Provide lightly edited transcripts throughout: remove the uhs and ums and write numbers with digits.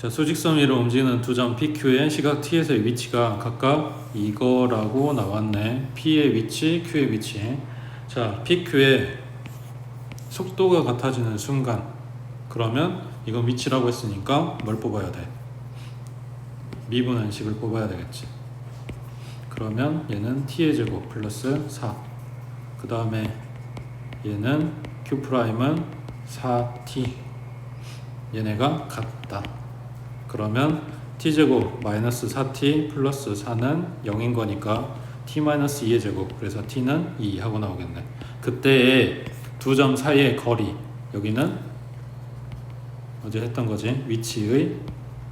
자, 수직선 위로 움직이는 두 점 PQ의 시각 T에서의 위치가 각각 이거라고 나왔네. P의 위치, Q의 위치. 자, PQ의 속도가 같아지는 순간, 그러면 이건 위치라고 했으니까 뭘 뽑아야 돼? 미분한식을 뽑아야 되겠지. 그러면 얘는 T의 제곱 플러스 4. 그 다음에 얘는 Q'은 4T. 얘네가 같다. 그러면 T제곱 마이너스 4T 플러스 4는 0인 거니까 T 마이너스 2의 제곱, 그래서 T는 2 하고 나오겠네. 그때의 두 점 사이의 거리, 여기는 어제 했던 거지, 위치의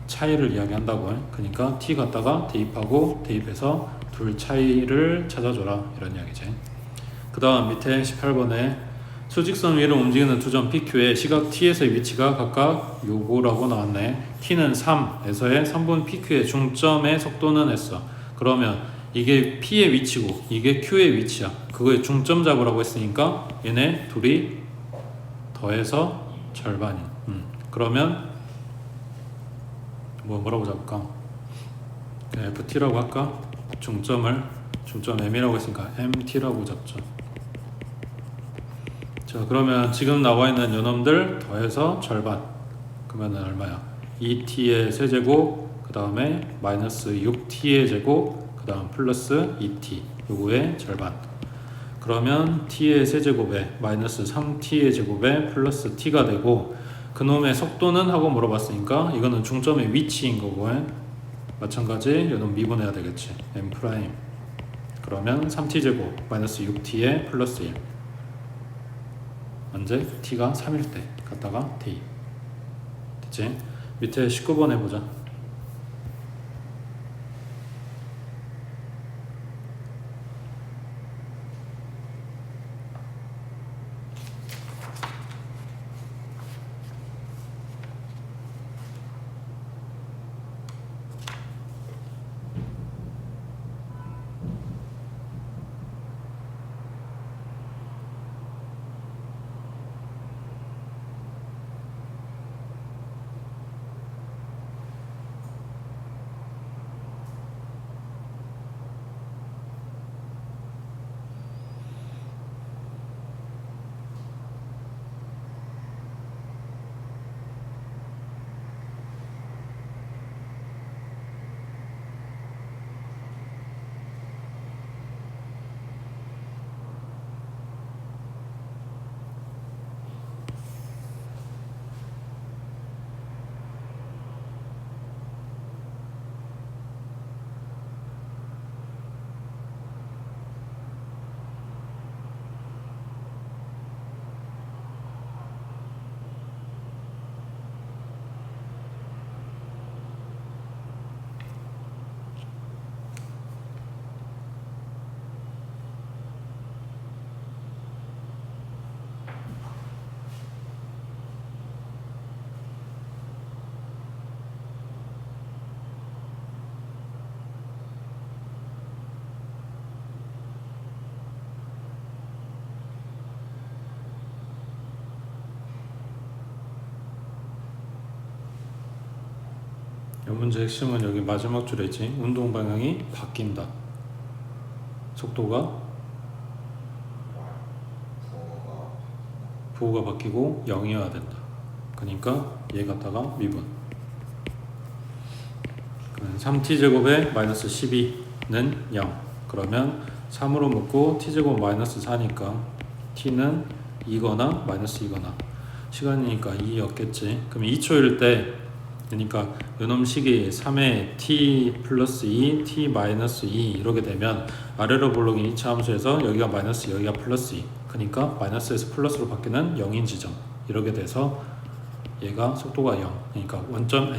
차이를 이야기한다고 해. 그러니까 T 갖다가 대입하고 대입해서 둘 차이를 찾아줘라, 이런 이야기지. 그 다음 밑에 18번에 수직선 위로 움직이는 두 점 PQ의 시각 T에서의 위치가 각각 요거라고 나왔네. T는 3에서의 3분 PQ의 중점의 속도는 했어. 그러면 이게 P의 위치고 이게 Q의 위치야. 그거의 중점 잡으라고 했으니까 얘네 둘이 더해서 절반인. 그러면 뭐라고 잡을까? FT라고 할까? 중점 M이라고 했으니까 MT라고 잡죠. 자, 그러면 지금 나와 있는 요놈들 더해서 절반. 그러면 얼마야? 2t의 세제곱, 그 다음에 마이너스 6t의 제곱, 그 다음 플러스 2t. 요거의 절반. 그러면 t의 세제곱에 마이너스 3t의 제곱에 플러스 t가 되고, 그놈의 속도는 하고 물어봤으니까 이거는 중점의 위치인 거고, 마찬가지 요놈 미분해야 되겠지. M 프라임. 그러면 3t 제곱 마이너스 6t의 플러스 1. 언제? t가 3일 때 갖다가 대입. 됐지? 밑에 19번 해보자. 이 문제 핵심은 여기 마지막 줄이지. 운동 방향이 바뀐다. 속도가 부호가 바뀌고 0이어야 된다. 그러니까 얘 갖다가 미분. 3t제곱에 마이너스 12는 0. 그러면 3으로 묶고 t제곱 마이너스 4니까 t는 2거나 마이너스 2거나, 시간이니까 2였겠지. 그럼 2초일 때, 그러니까 요놈 식이 3에 t 플러스 2, t 마이너스 2 이렇게 되면 아래로 볼록인 2차 함수에서 여기가 마이너스, 여기가 플러스 2. 그러니까 마이너스에서 플러스로 바뀌는 0인 지점. 이렇게 돼서 얘가 속도가 0. 그러니까 원점,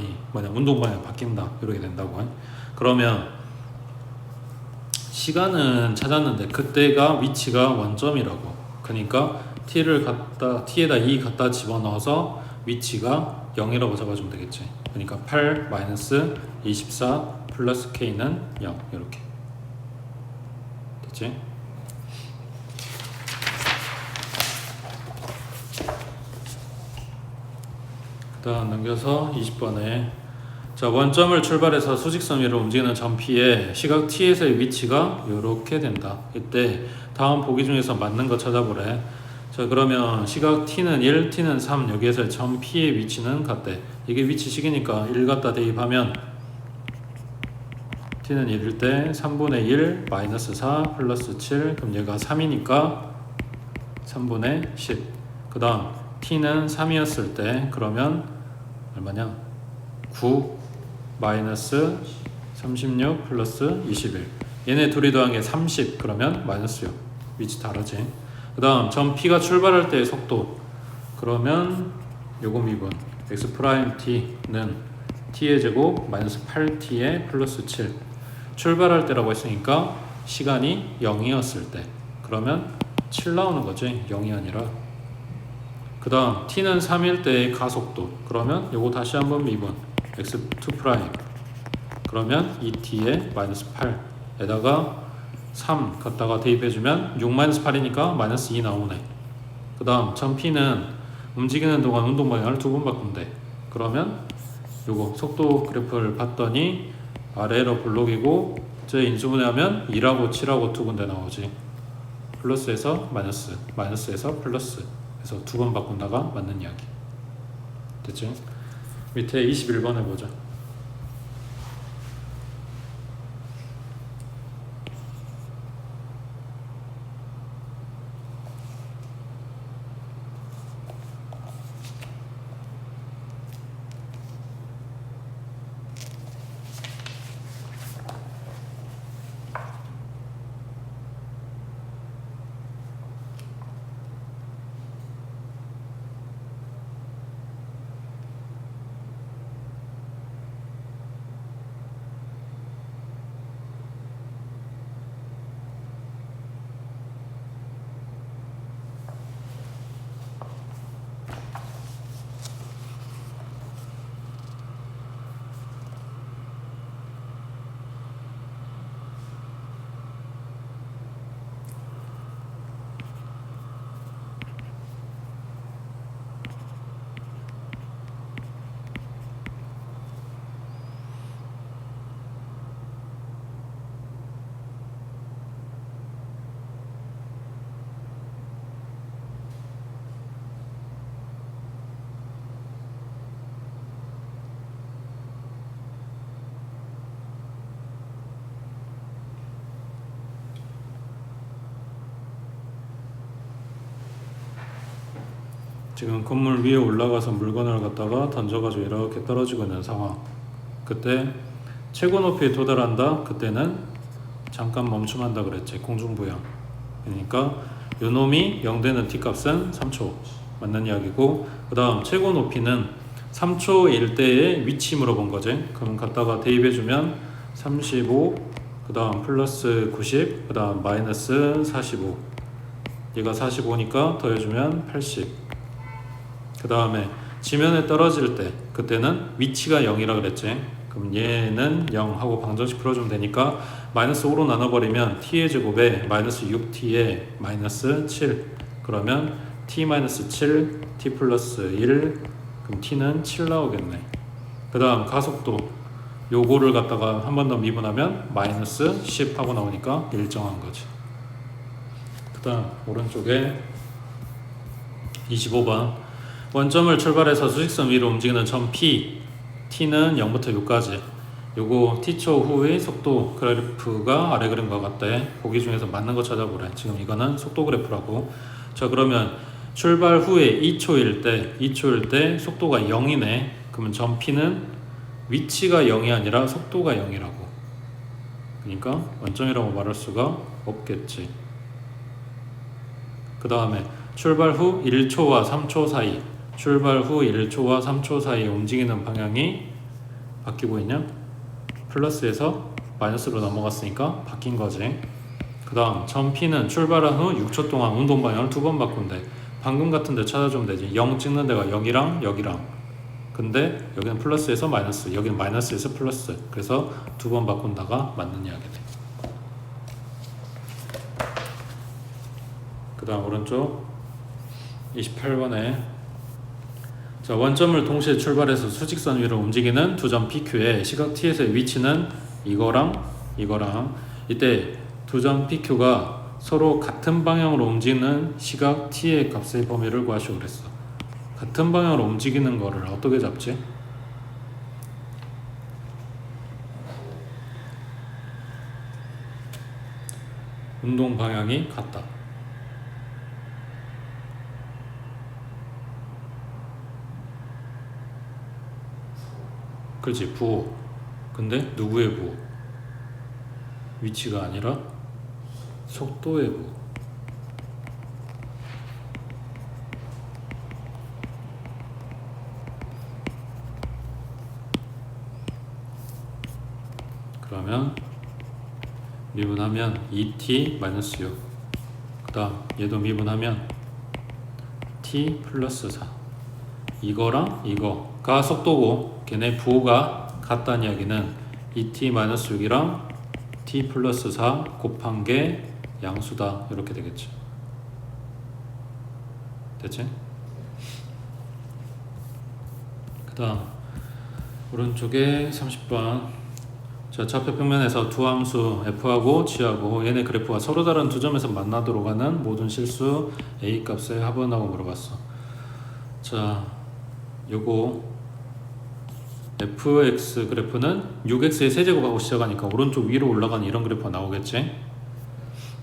운동 방향이 바뀐다. 이렇게 된다고. 그러면 시간은 찾았는데 그때가 위치가 원점이라고. 그러니까 t에다 2 갖다 집어넣어서 위치가 0이라고 잡아주면 되겠지. 그러니까 8 마이너스 24 플러스 k는 0. 이렇게 됐지? 그 다음 넘겨서 20번에 자, 원점을 출발해서 수직선 위로 움직이는 점 P의 시각 T에서의 위치가 이렇게 된다. 이때 다음 보기 중에서 맞는 거 찾아보래. 자, 그러면 시각 T는 1, T는 3, 여기에서 점 P의 위치는 같대. 이게 위치식이니까 1 갖다 대입하면 T는 1일 때 3분의 1 마이너스 4 플러스 7, 그럼 얘가 3이니까 3분의 10. 그 다음 T는 3이었을 때 그러면 얼마냐? 9 마이너스 36 플러스 21. 얘네 둘이 더한 게 30. 그러면 마이너스 6. 위치 다르지. 그 다음 점 P가 출발할 때의 속도. 그러면 요거 미분 x 프라임 t는 t의 제곱 마이너스 8t의 플러스 7. 출발할 때라고 했으니까 시간이 0이었을 때. 그러면 7 나오는 거지. 0이 아니라. 그 다음 t는 3일 때의 가속도. 그러면 요거 다시 한번 미분 x2 프라임. 그러면 2t의 마이너스 8에다가 3 갖다가 대입해주면 6 마이너스 8이니까 마이너스 2 나오네. 그 다음 점 P는 움직이는 동안 운동 방향을 2번 바꾸면 돼. 그러면 요거 속도 그래프를 봤더니 아래로 블록이고 저 인수분해하면 2하고 7하고 두 군데 나오지. 플러스에서 마이너스, 마이너스에서 플러스. 그래서 2번 바꾼다가 맞는 이야기. 됐지? 밑에 21번 해보자. 지금 건물 위에 올라가서 물건을 갖다가 던져가지고 이렇게 떨어지고 있는 상황. 그때 최고 높이에 도달한다. 그때는 잠깐 멈춤한다 그랬지. 공중부양. 그러니까 요 놈이 0 되는 t 값은 3초. 맞는 이야기고, 그 다음 최고 높이는 3초일 때의 위치 물어본 거지. 그럼 갖다가 대입해주면 35, 그 다음 플러스 90, 그 다음 마이너스 45. 얘가 45니까 더해주면 80. 그 다음에 지면에 떨어질 때 그때는 위치가 0이라 그랬지. 그럼 얘는 0 하고 방정식 풀어주면 되니까 마이너스 5로 나눠버리면 t의 제곱에 마이너스 6t의 마이너스 7. 그러면 t 마이너스 7, t 플러스 1. 그럼 t는 7 나오겠네. 그 다음 가속도 요거를 갖다가 한 번 더 미분하면 마이너스 10 하고 나오니까 일정한 거지. 그 다음 오른쪽에 25번 원점을 출발해서 수직선 위로 움직이는 점 P, T는 0부터 6까지. 요거 T초 후의 속도 그래프가 아래 그림과 같대. 보기 중에서 맞는 거 찾아보래. 지금 이거는 속도 그래프라고. 자, 그러면 출발 후에 2초일 때 속도가 0이네. 그러면 점 P는 위치가 0이 아니라 속도가 0이라고. 그러니까 원점이라고 말할 수가 없겠지. 그 다음에 출발 후 1초와 3초 사이, 출발 후 1초와 3초 사이에 움직이는 방향이 바뀌고 있냐? 플러스에서 마이너스로 넘어갔으니까 바뀐 거지. 그 다음 점 P는 출발한 후 6초 동안 운동 방향을 2번 바꾼대. 방금 같은 데 찾아주면 되지. 0 찍는 데가 0이랑 여기랑. 근데 여기는 플러스에서 마이너스, 여기는 마이너스에서 플러스. 그래서 2번 바꾼다가 맞는 이야기네. 그 다음 오른쪽 28번에 자, 원점을 동시에 출발해서 수직선 위로 움직이는 두 점 PQ의 시각 T에서의 위치는 이거랑 이때 두 점 PQ가 서로 같은 방향으로 움직이는 시각 T의 값의 범위를 구하시오 그랬어. 같은 방향으로 움직이는 거를 어떻게 잡지? 운동 방향이 같다. 그렇지, 부호. 근데 누구의 부호? 위치가 아니라 속도의 부호. 그러면 미분하면 2t-6. 그 다음 얘도 미분하면 t 플러스 4. 이거랑 이거가 속도고 걔네 부호가 같다는 이야기는 2t-6이랑 t 플러스 4 곱한 게 양수다. 이렇게 되겠죠. 됐지? 그 다음 오른쪽에 30번. 자, 좌표 평면에서 두 함수 f하고 g하고 얘네 그래프가 서로 다른 두 점에서 만나도록 하는 모든 실수 a 값의 합은 하고 물어봤어. 자, 요거 fx 그래프는 6x의 세제곱하고 시작하니까 오른쪽 위로 올라가는 이런 그래프가 나오겠지.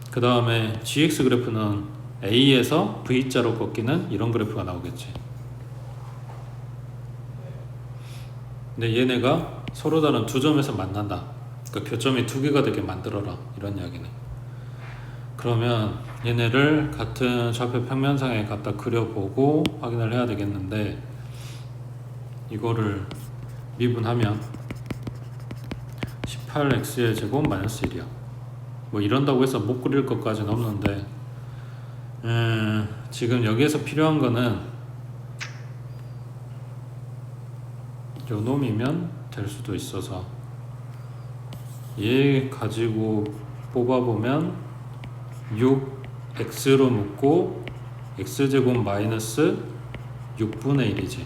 그 다음에 gx 그래프는 a에서 v자로 꺾이는 이런 그래프가 나오겠지. 근데 얘네가 서로 다른 두 점에서 만난다. 그러니까 교점이 두 개가 되게 만들어라. 이런 이야기네. 그러면 얘네를 같은 좌표 평면상에 갖다 그려보고 확인을 해야 되겠는데 이거를 미분하면 18x의 제곱 마이너스 1이야. 뭐 이런다고 해서 못 그릴 것까지는 없는데 지금 여기에서 필요한 거는 요 놈이면 될 수도 있어서 얘 가지고 뽑아보면 6x로 묶고 x제곱 마이너스 6분의 1이지.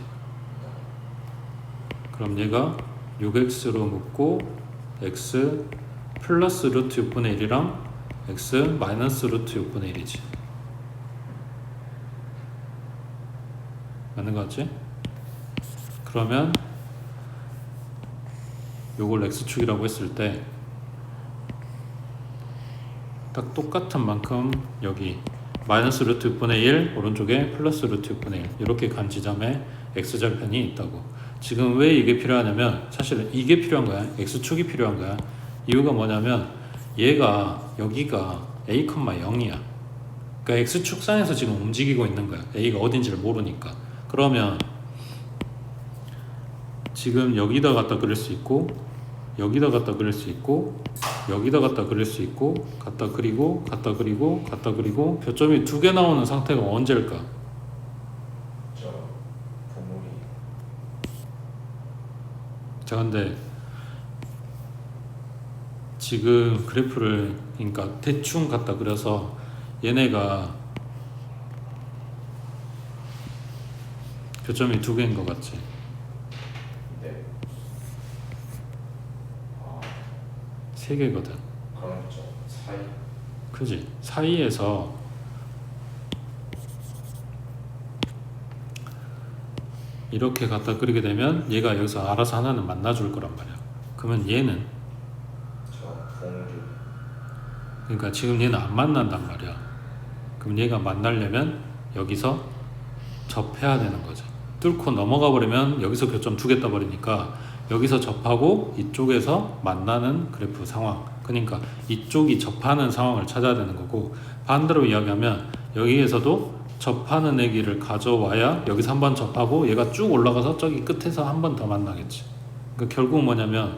그럼 얘가 6x로 묶고 x 플러스 루트 6분의 1이랑 x 마이너스 루트 6분의 1이지. 맞는 거 같지? 그러면 요걸 x축이라고 했을 때 딱 똑같은 만큼 여기 마이너스 루트 6분의 1 오른쪽에 플러스 루트 6분의 1 이렇게 간 지점에 x절편이 있다고. 지금 왜 이게 필요하냐면 사실은 이게 필요한 거야. x축이 필요한 거야. 이유가 뭐냐면 얘가 여기가 a, 0이야. 그러니까 x축상에서 지금 움직이고 있는 거야. a가 어딘지를 모르니까. 그러면 지금 여기다 갖다 그릴 수 있고 여기다 갖다 그릴 수 있고 여기다 갖다 그릴 수 있고 갖다 그리고 갖다 그리고 갖다 그리고 표점이 두 개 나오는 상태가 언제일까? 자, 근데 지금 그래프를 그러니까 대충 갖다 그려서 얘네가 표점이 두 개인 것 같지? 네. 세 개거든. 그렇죠. 사이. 그지? 사이에서 이렇게 갖다 그리게 되면 얘가 여기서 알아서 하나는 만나줄 거란 말이야. 그러면 얘는 동주. 그러니까 지금 얘는 안 만난단 말이야. 그럼 얘가 만나려면 여기서 접해야 되는 거지. 뚫고 넘어가 버리면 여기서 교점 두 개 떠버리니까 여기서 접하고 이쪽에서 만나는 그래프 상황. 그러니까 이쪽이 접하는 상황을 찾아야 되는 거고, 반대로 이야기하면 여기에서도 접하는 애기를 가져와야 여기서 한번 접하고 얘가 쭉 올라가서 저기 끝에서 한 번 더 만나겠지. 그러니까 결국 뭐냐면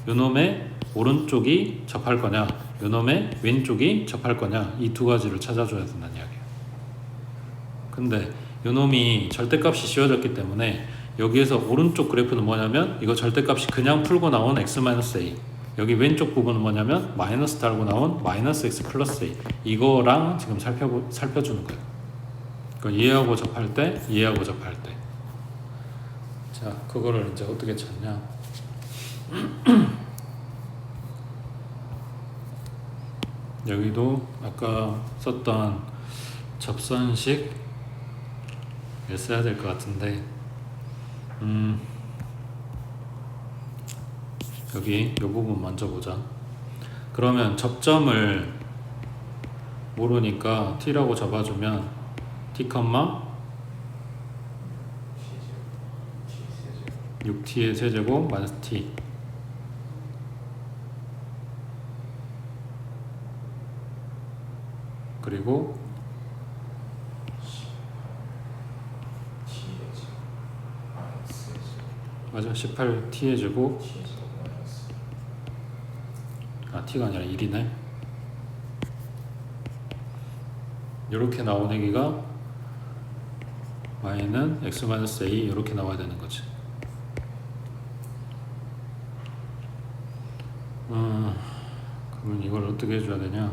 요놈의 오른쪽이 접할 거냐 요놈의 왼쪽이 접할 거냐 이 두 가지를 찾아줘야 된다는 이야기야. 근데 요놈이 절대값이 씌워졌기 때문에 여기에서 오른쪽 그래프는 뭐냐면 이거 절대값이 그냥 풀고 나온 x-a, 여기 왼쪽 부분은 뭐냐면 마이너스 달고 나온 마이너스 x 플러스 a, 이거랑 지금 살펴주는 거예요. 그러니까 얘하고 접할 때 얘하고 접할 때 자, 그거를 이제 어떻게 찾냐? 여기도 아까 썼던 접선식을 써야 될 것 같은데, 여기 이 부분 먼저 보자. 그러면 접점을 모르니까 t라고 잡아주면 t, T제곱 6t의 세제곱 마이너스 t. 그리고 T의 제곱 마이너스 제곱 맞아, 18t의 제곱. T의 제곱 마이너스 아, t가 아니라 1이네. 이렇게 나온 얘기가 y는 x-a 이렇게 나와야 되는 거지. 그러면 이걸 어떻게 해줘야 되냐?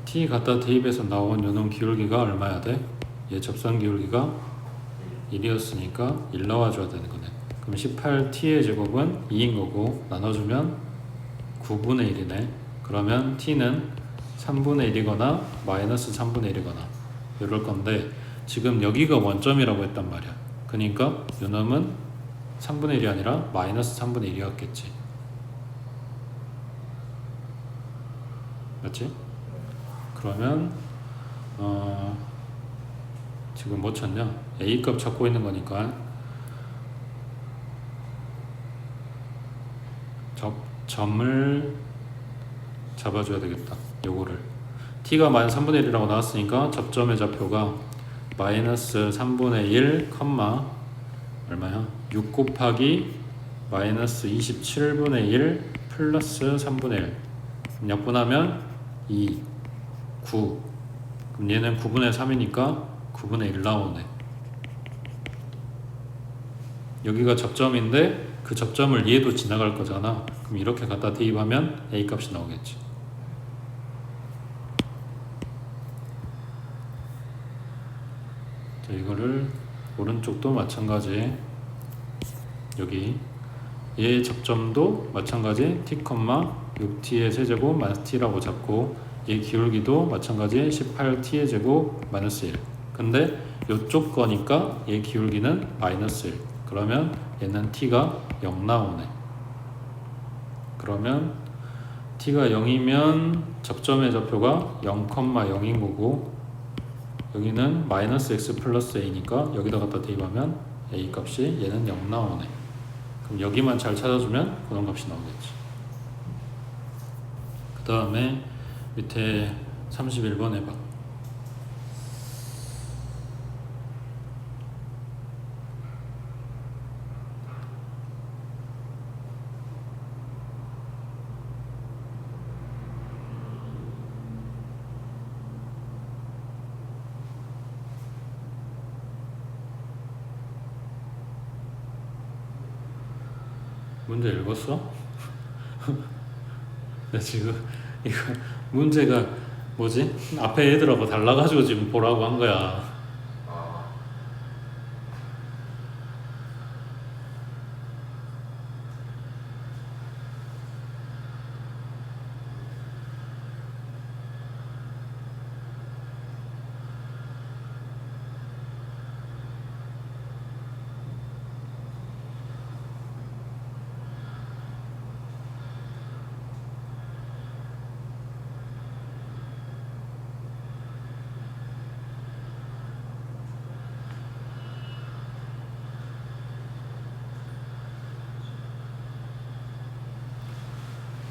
t 갖다 대입해서 나온 요놈 기울기가 얼마야 돼? 얘 접선 기울기가 1이었으니까 1 나와줘야 되는 거네. 그럼 18t의 제곱은 2인 거고 나눠주면 9분의 1이네. 그러면 t는 3분의 1이거나 마이너스 3분의 1이거나 이럴 건데 지금 여기가 원점이라고 했단 말이야. 그러니까 요놈은 3분의 1이 아니라 마이너스 3분의 1이었겠지. 맞지? 그러면 지금 뭐 찾냐? a 값 찾고 있는 거니까 점을 잡아줘야 되겠다. 요거를 t가 마이너스 3분의 1이라고 나왔으니까 접점의 좌표가 마이너스 3분의 1, 얼마야? 6 곱하기 마이너스 27분의 1 플러스 3분의 1 약분하면 2, 9. 그럼 얘는 9분의 3이니까 9분의 1 나오네. 여기가 접점인데 그 접점을 얘도 지나갈 거잖아. 그럼 이렇게 갖다 대입하면 a 값이 나오겠지. 자, 이거를 오른쪽도 마찬가지. 여기 얘 접점도 마찬가지 t, 6t의 세제곱 마이너스 t라고 잡고 얘 기울기도 마찬가지 18t의 제곱 마이너스 1. 근데 요쪽 거니까 얘 기울기는 마이너스 1. 그러면 얘는 t가 0 나오네. 그러면 t가 0이면 접점의 좌표가 0,0인 거고 여기는 마이너스 x 플러스 a니까 여기다 갖다 대입하면 a 값이 얘는 0 나오네. 그럼 여기만 잘 찾아주면 그런 값이 나오겠지. 그 다음에 밑에 31번 해봐. 문제 읽었어? 나 지금 이거 문제가 뭐지? 앞에 애들하고 달라가지고 지금 보라고 한 거야.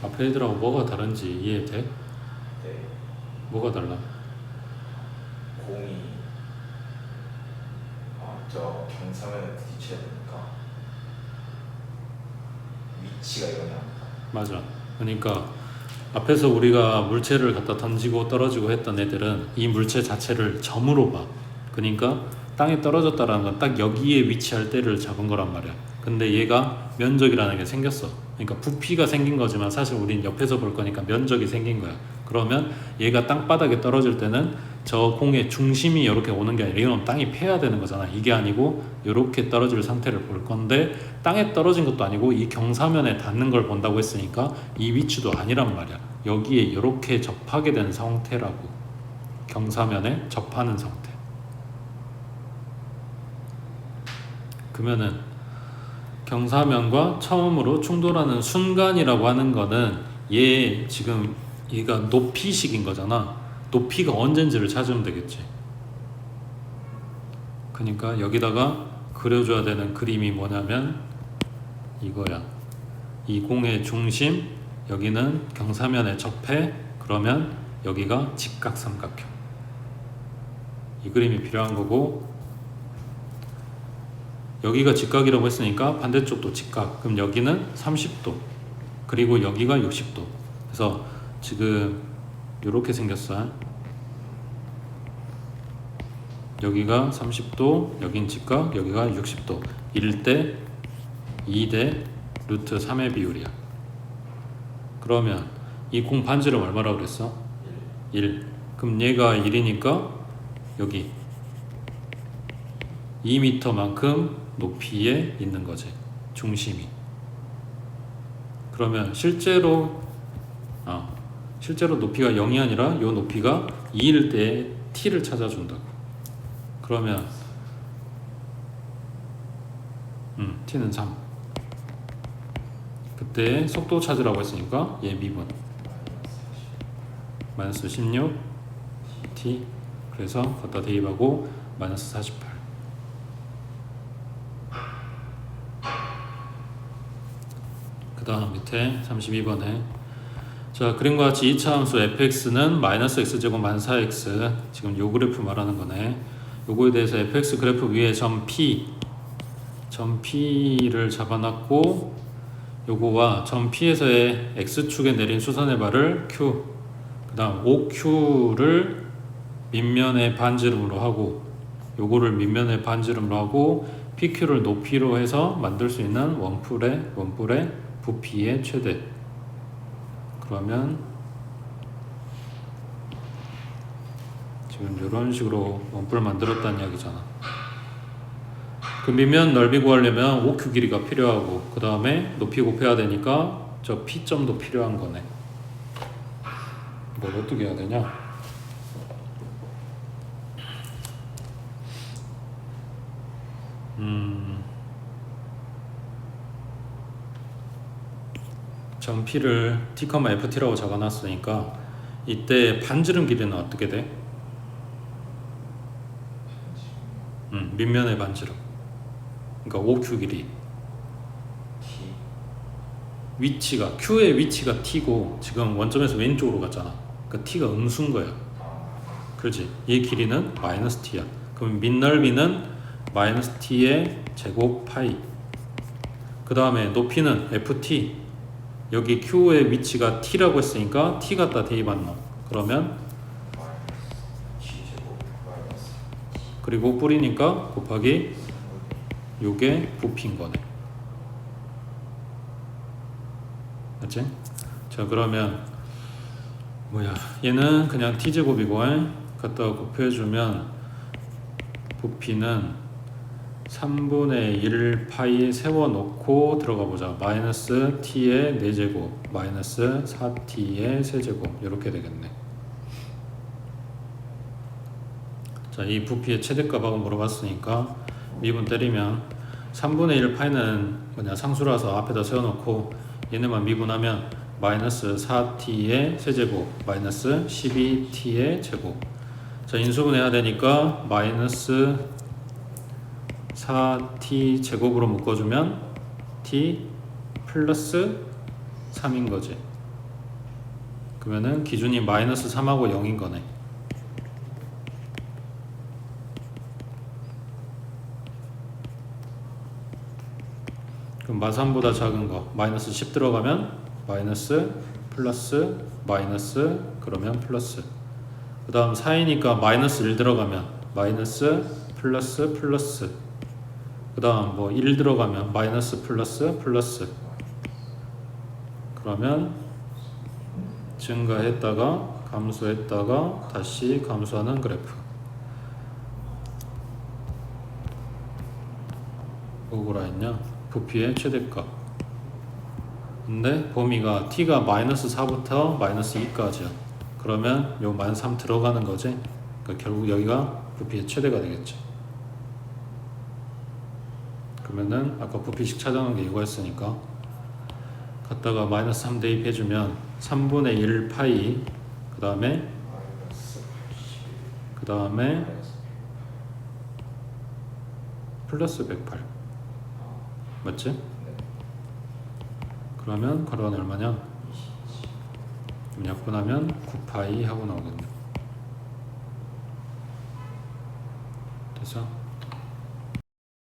앞에 애들하고 뭐가 다른지 이해돼? 네. 뭐가 달라? 공이 저 경사면에 부딪혀야 되니까 위치가 이거냐? 맞아. 그러니까 앞에서 우리가 물체를 갖다 던지고 떨어지고 했던 애들은 이 물체 자체를 점으로 봐. 그러니까 땅에 떨어졌다라는 건 딱 여기에 위치할 때를 잡은 거란 말이야. 근데 얘가 면적이라는 게 생겼어. 그러니까 부피가 생긴 거지만 사실 우린 옆에서 볼 거니까 면적이 생긴 거야. 그러면 얘가 땅바닥에 떨어질 때는 저 공의 중심이 이렇게 오는 게 아니라 이건 땅이 패야 되는 거잖아. 이게 아니고 이렇게 떨어질 상태를 볼 건데 땅에 떨어진 것도 아니고 이 경사면에 닿는 걸 본다고 했으니까 이 위치도 아니란 말이야. 여기에 이렇게 접하게 된 상태라고. 경사면에 접하는 상태. 그러면은 경사면과 처음으로 충돌하는 순간이라고 하는 거는 얘 지금 얘가 높이식인 거잖아. 높이가 언젠지를 찾으면 되겠지. 그러니까 여기다가 그려줘야 되는 그림이 뭐냐면 이거야. 이 공의 중심, 여기는 경사면에 접해. 그러면 여기가 직각삼각형. 이 그림이 필요한 거고, 여기가 직각이라고 했으니까 반대쪽도 직각. 그럼 여기는 30도. 그리고 여기가 60도. 그래서 지금 이렇게 생겼어. 여기가 30도, 여긴 직각, 여기가 60도. 1대 2대 루트 3의 비율이야. 그러면 이 공 반지름 얼마라고 그랬어? 1. 그럼 얘가 1이니까 여기 2m만큼 높이에 있는 거지. 중심이. 그러면 실제로 높이가 0이 아니라 이 높이가 2일 때 t를 찾아준다고. 그러면 t는 3. 그때 속도 찾으라고 했으니까 얘 미분 마이너스 16 t. 그래서 갖다 대입하고 마이너스 48. 그 다음 밑에 32번에 자, 그림과 같이 2차 함수 fx는 마이너스 x제곱 만 4x, 지금 요 그래프 말하는 거네. 요거에 대해서 fx 그래프 위에 점 P를 잡아놨고, 요거와 점 P에서의 x축에 내린 수선의 발을 q, 그 다음 OQ를 밑면의 반지름으로 하고, 요거를 밑면의 반지름으로 하고 PQ를 높이로 해서 만들 수 있는 원뿔의 부피의 최대. 그러면 지금 이런 식으로 원뿔 만들었다는 이야기잖아. 그 밑면 넓이 구하려면 OQ 길이가 필요하고, 그 다음에 높이 곱해야 되니까 저 P점도 필요한 거네. 뭘 어떻게 해야 되냐? 점 P를 T, FT라고 적어놨으니까 이때 반지름 길이는 어떻게 돼? 밑면의 반지름. 그러니까 OQ 길이. 위치가 Q의 위치가 T고 지금 원점에서 왼쪽으로 갔잖아. 그러니까 T가 음수인 거야. 그렇지? 이 길이는 마이너스 T야. 그럼 밑넓이는 마이너스 T의 제곱 파이. 그 다음에 높이는 FT. 여기 Q의 위치가 T라고 했으니까 T 갖다 대입한 놈. 그러면 그리고 뿌리니까 곱하기 요게 부피인 거네. 맞지? 자, 그러면 얘는 그냥 T제곱이고 갖다가 곱해주면 부피는 3분의 1 파이 세워놓고 들어가보자. 마이너스 t의 4제곱 마이너스 4t의 세제곱 이렇게 되겠네. 자, 이 부피의 최대값하고 물어봤으니까 미분 때리면 3분의 1 파이는 상수라서 앞에다 세워놓고 얘네만 미분하면 마이너스 4t의 세제곱 마이너스 12t의 제곱. 자, 인수분해해야 되니까 마이너스 4t 제곱으로 묶어주면 t 플러스 3인 거지. 그러면은 기준이 마이너스 3하고 0인 거네. 그럼 마삼보다 작은 거 마이너스 10 들어가면 마이너스 플러스 마이너스 그러면 플러스. 그 다음 4이니까 마이너스 1 들어가면 마이너스 플러스 플러스. 그 다음 1 들어가면 마이너스 플러스 플러스. 그러면 증가했다가 감소했다가 다시 감소하는 그래프. 뭐라 했냐? 부피의 최대값. 근데 범위가 t가 마이너스 4부터 마이너스 2까지야. 그러면 요 마이너스 3 들어가는 거지. 그러니까 결국 여기가 부피의 최대가 되겠죠. 그러면은 아까 부피식 찾아놓은 게 이거였으니까 갖다가 마이너스 3 대입해주면 3분의 1 파이 그 다음에 플러스 108 맞지? 네. 그러면 괄호는 얼마냐? 약분하면 9파이 하고 나오겠네. 됐어?